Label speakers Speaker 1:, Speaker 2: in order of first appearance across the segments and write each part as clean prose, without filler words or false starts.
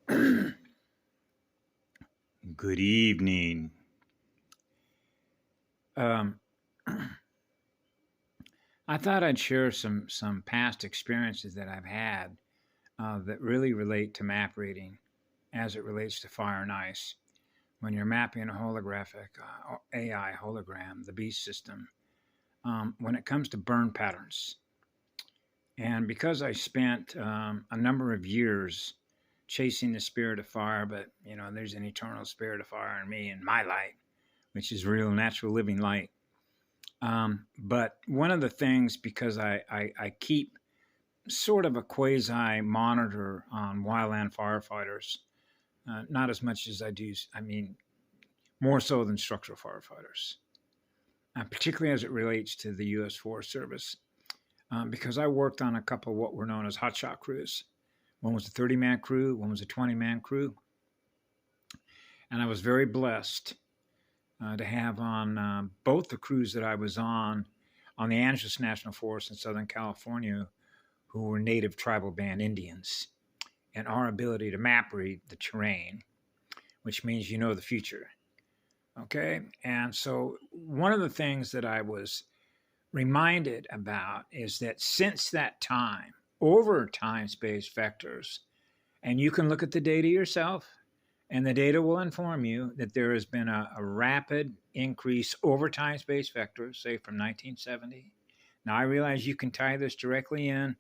Speaker 1: Good evening. Um, I thought I'd share some past experiences that I've had that really relate to map reading as it relates to fire and ice. When you're mapping a holographic AI hologram, the beast system, when it comes to burn patterns, and because I spent a number of years chasing the spirit of fire, but there's an eternal spirit of fire in me and my light, which is real natural living light. But one of the things, because I keep sort of a quasi monitor on wildland firefighters, not as much as I do, I mean, more so than structural firefighters, particularly as it relates to the U.S. Forest Service, because I worked on a couple of what were known as hotshot crews. One was a 30-man crew, one was a 20-man crew. And I was very blessed to have on both the crews that I was on the Angeles National Forest in Southern California, who were native tribal band Indians, and our ability to map read the terrain, which means you know the future. Okay? And so one of the things that I was reminded about is that since that time, over time-space vectors, and you can look at the data yourself, and the data will inform you that there has been a rapid increase over time-space vectors, say from 1970. Now, I realize you can tie this directly in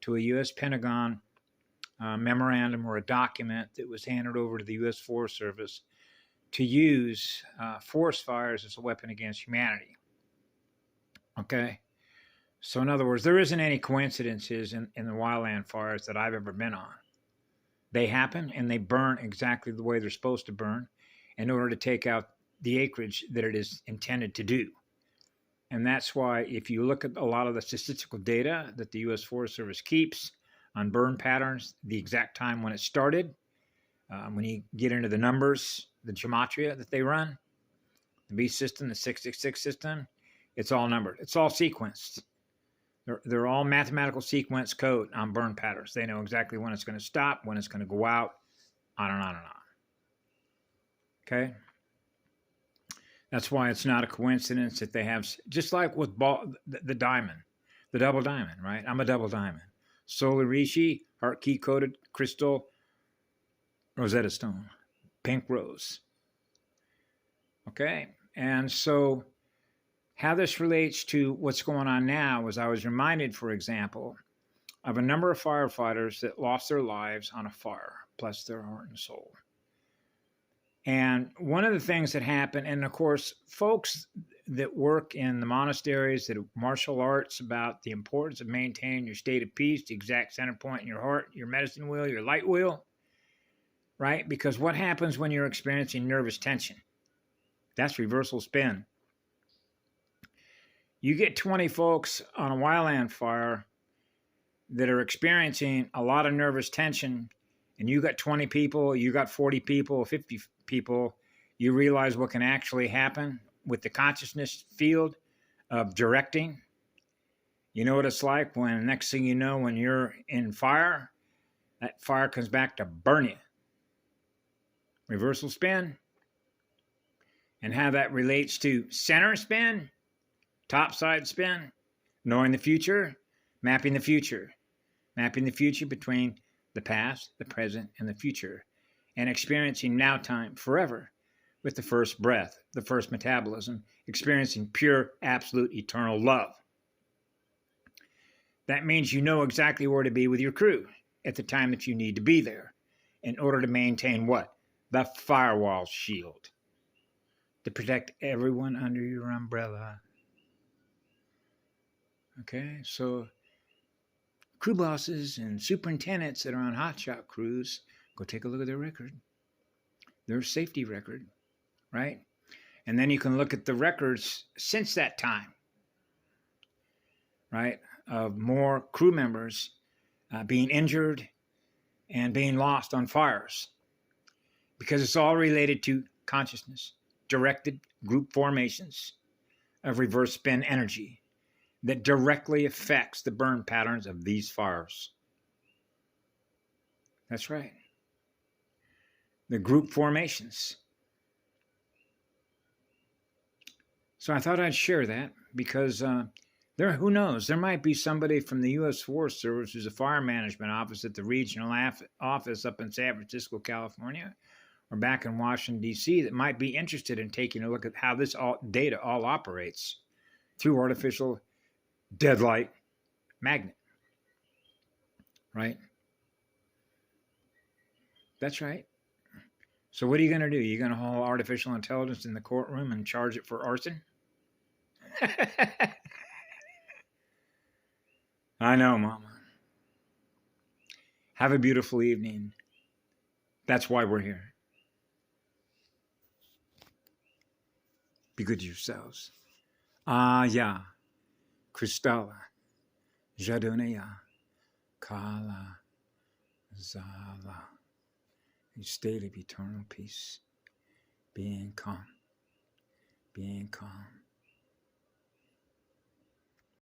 Speaker 1: to a U.S. Pentagon memorandum or a document that was handed over to the U.S. Forest Service to use forest fires as a weapon against humanity. Okay? So in other words, there isn't any coincidences in the wildland fires that I've ever been on. They happen and they burn exactly the way they're supposed to burn in order to take out the acreage that it is intended to do. And that's why if you look at a lot of the statistical data that the U.S. Forest Service keeps on burn patterns, the exact time when it started, when you get into the numbers, the gematria that they run, the B system, the 666 system, it's all numbered. It's all sequenced. They're all mathematical sequence code on burn patterns. They know exactly when it's going to stop, when it's going to go out, on and on and on. Okay? That's why it's not a coincidence that they have, just like with the diamond, the double diamond, right? I'm a double diamond. Solar Rishi, heart key coated crystal, Rosetta Stone, pink rose. Okay? And so how this relates to what's going on now is I was reminded, for example, of a number of firefighters that lost their lives on a fire, plus their heart and soul. And one of the things that happened, and of course, folks that work in the monasteries, that martial arts, about the importance of maintaining your state of peace, the exact center point in your heart, your medicine wheel, your light wheel, right? Because what happens when you're experiencing nervous tension? That's reversal spin. You get 20 folks on a wildland fire that are experiencing a lot of nervous tension, and you got 20 people, you got 40 people, 50 people, you realize what can actually happen with the consciousness field of directing. You know what it's like when next thing you know, when you're in fire, that fire comes back to burn you. Reversal spin. And how that relates to center spin, topside spin, knowing the future, mapping the future. Mapping the future between the past, the present, and the future, and experiencing now time forever with the first breath, the first metabolism, experiencing pure, absolute, eternal love. That means you know exactly where to be with your crew at the time that you need to be there in order to maintain what? The firewall shield. To protect everyone under your umbrella. Okay, so crew bosses and superintendents that are on hotshot crews, go take a look at their record, their safety record, right? And then you can look at the records since that time, right, of more crew members being injured and being lost on fires, because it's all related to consciousness, directed group formations of reverse spin energy that directly affects the burn patterns of these fires. That's right. the group formations. So I thought I'd share that because who knows, there might be somebody from the U.S. Forest Service who's a fire management office at the regional office up in San Francisco, California, or back in Washington, D.C., that might be interested in taking a look at how this data all operates through artificial deadlight magnet, right? That's right. So what are you going to do? You're going to haul artificial intelligence in the courtroom and charge it for arson? I know, Mama. Have a beautiful evening. That's why we're here. Be good to yourselves. Ya, Kristalla, Jadonea, Kala, Zala. A state of eternal peace. Being calm. Being calm.